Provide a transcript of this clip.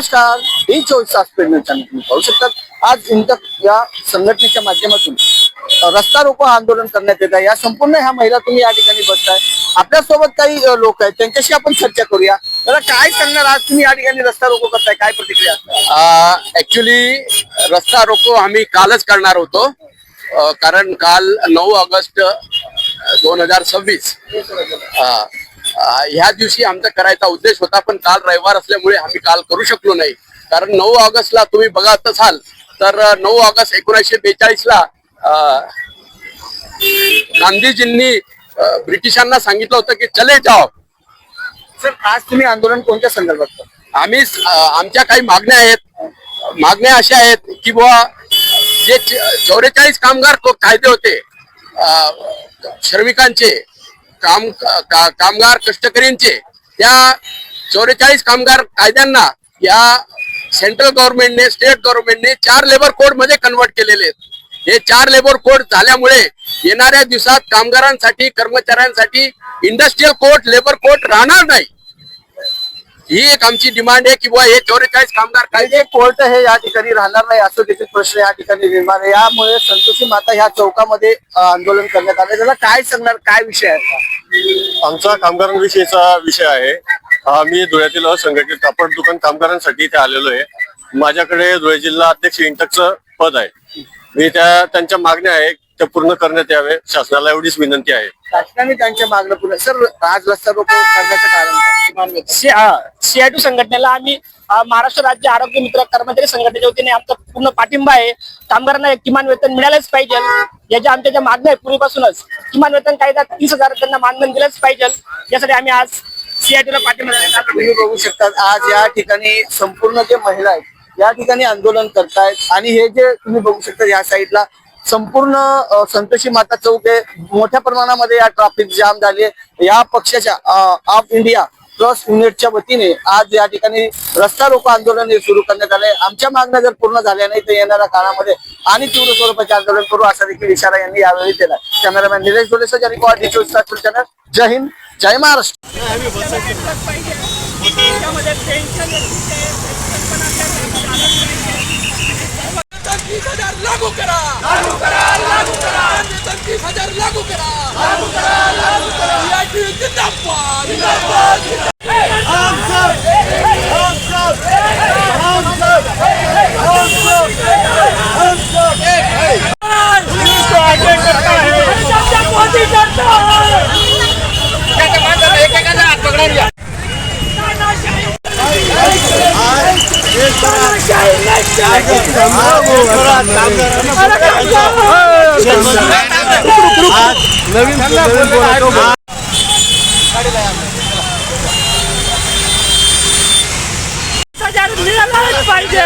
नमस्कार, ही 24 तास पेडणेर चॅनल तुम्ही पाहू शकतात. आज इंटक या संघटनेच्या माध्यमातून रस्ता रोको आंदोलन करण्यात येत आहे. या संपूर्ण ह्या महिला तुम्ही या ठिकाणी बसताय. आपल्या सोबत काही लोक आहेत, त्यांच्याशी आपण चर्चा करूया. तर काय सांगणार, आज तुम्ही या ठिकाणी रस्ता रोको करताय, काय प्रतिक्रिया? ऍक्च्युली रस्ता रोको आम्ही कालच करणार होतो, कारण काल 9 ऑगस्ट 2026 ह्या दिवशी आमचा करायचा उद्देश होता, पण काल रविवार असल्यामुळे आम्ही काल करू शकलो नाही. कारण 9 ऑगस्टला तुम्ही बघत असाल तर 9 ऑगस्ट 1942ला गांधीजींनी ब्रिटिशांना सांगितलं होतं की चले जाओ. सर, आज तुम्ही आंदोलन कोणत्या संदर्भात? आम्ही आमच्या काही मागण्या आहेत. मागण्या अशा आहेत की बुवा जे 44 कामगार कायदे होते, श्रमिकांचे कामगार कष्टकरींचे, त्या 44 कामगार कायद्यांना या सेंट्रल गव्हर्नमेंटने, स्टेट गव्हर्नमेंटने 4 लेबर कोड मध्ये कन्वर्ट केलेले आहेत. हे 4 लेबर कोड झाल्यामुळे येणाऱ्या दिवसात कामगारांसाठी, कर्मचाऱ्यांसाठी इंडस्ट्रियल कोड, लेबर कोड राहणार नाही. ही एक आमची डिमांड आहे की बुवा हे 44 कामगार कायदे कोर्ट हे या ठिकाणी राहणार नाही, असं देखील प्रश्न या ठिकाणी निर्माण आहे. यामुळे संतोषी माता ह्या चौकामध्ये आंदोलन करण्यात आले. त्याला काय सांगणार, काय विषय आहे? आमचा कामगारांविषयीचा विषय आहे. मी धुळ्यातील असंघटित कापड दुकान कामगारांसाठी इथे आलेलो आहे. माझ्याकडे धुळे जिल्हा अध्यक्ष इंटकचं पद आहे. मी त्यांच्या मागण्या आहे त्या पूर्ण करण्यात यावे, शासनाला एवढीच विनंती आहे. शासनाने त्यांच्या मागण्या पूर्ण. सर, आज रस्ता रोको करण्याचं कारण CITU संघटनेला आम्ही महाराष्ट्र राज्य आरोग्य मित्र कर्मचारी संघटनेच्या वतीने आमचा पूर्ण पाठिंबा आहे. कामगारांना किमान वेतन मिळालंच पाहिजे. याच्या आमच्या ज्या मागण्या आहे पूर्वीपासूनच, किमान वेतन कायदा 30,000 त्यांना मानधन दिलंच पाहिजे. यासाठी आम्ही आज CITUला पाठिंबा. तुम्ही बघू शकतात, आज या ठिकाणी संपूर्ण जे महिला आहेत या ठिकाणी आंदोलन करतायत. आणि हे जे तुम्ही बघू शकता या साईडला संपूर्ण संतोषी माता चौक आहे. मोठ्या प्रमाणामध्ये या ट्रॅफिक जाम झाली. या पक्षाच्या ऑफ इंडिया प्लस युनिटच्या वतीने आज या ठिकाणी रस्ता रोको आंदोलन हे सुरू करण्यात आले. आमच्या मागण्या जर पूर्ण झाल्या नाही तर येणाऱ्या काळामध्ये आणि तीव्र स्वरूपाचे आंदोलन करू, असा देखील इशारा यांनी यावेळी दिला. कॅमेरामॅन निलेश डोलेसह रिकॉर्ड 24 तास चॅनल. जय हिंद, जय महाराष्ट्र. लागू करा, लागू करा, लागू करा, 30,000 लागू करा, लागू करा, लागू करा. CITU जिंदाबाद, जिंदाबाद, जिंदाबाद. हम सब, हम सब, हम सब, हम सब, हम सब एक है. पुलिस को आगे करता है, मोदी सरकार. क्या कमांडर एक एक हाथ पकड़ लिया. नवीन पाहिजे.